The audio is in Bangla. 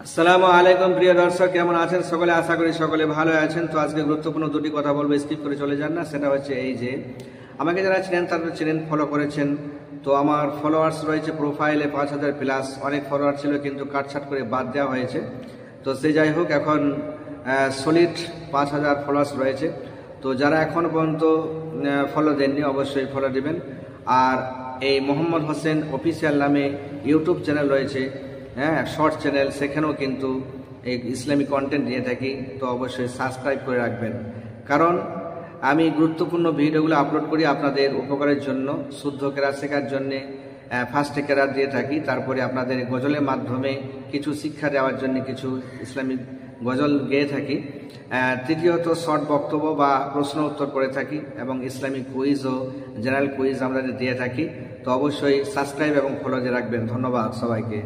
আসসালামু আলাইকুম প্রিয় দর্শক, কেমন আছেন সকলে? আশা করি সকলে ভালো আছেন। তো আজকে গুরুত্বপূর্ণ দুটি কথা বলবো, স্কিপ করে চলে যান না। সেটা হচ্ছে এই যে আমাকে যারা চিনেন তারা চিনেন, ফলো করেছেন। তো আমার ফলোয়ার্স রয়েছে প্রোফাইলে 5000 প্লাস। অনেক ফলোয়ার ছিল কিন্তু কাটছাট করে বাদ দেওয়া হয়েছে। তো সে যাই হোক, এখন সলিড 5000 ফলোয়ার্স রয়েছে। তো যারা এখনও পর্যন্ত ফলো দেননি অবশ্যই ফলো দেবেন। আর এই মোহাম্মদ হোসেন অফিসিয়াল নামে ইউটিউব চ্যানেল রয়েছে, শর্ট চ্যানেল, সেখানেও কিন্তু এই ইসলামিক কন্টেন্ট দিয়ে থাকি। তো অবশ্যই সাবস্ক্রাইব করে রাখবেন, কারণ আমি গুরুত্বপূর্ণ ভিডিওগুলো আপলোড করি আপনাদের উপকারের জন্য। শুদ্ধ কেরাত শেখার জন্যে ফার্স্টে কেরাত দিয়ে থাকি, তারপরে আপনাদের গজলের মাধ্যমে কিছু শিক্ষা দেওয়ার জন্য কিছু ইসলামিক গজল গেয়ে থাকি। তৃতীয়ত শর্ট বক্তব্য বা প্রশ্ন উত্তর করে থাকি, এবং ইসলামিক কুইজ ও জেনারেল কুইজ আমরা দিয়ে থাকি। তো অবশ্যই সাবস্ক্রাইব এবং ফলো দিয়ে রাখবেন। ধন্যবাদ সবাইকে।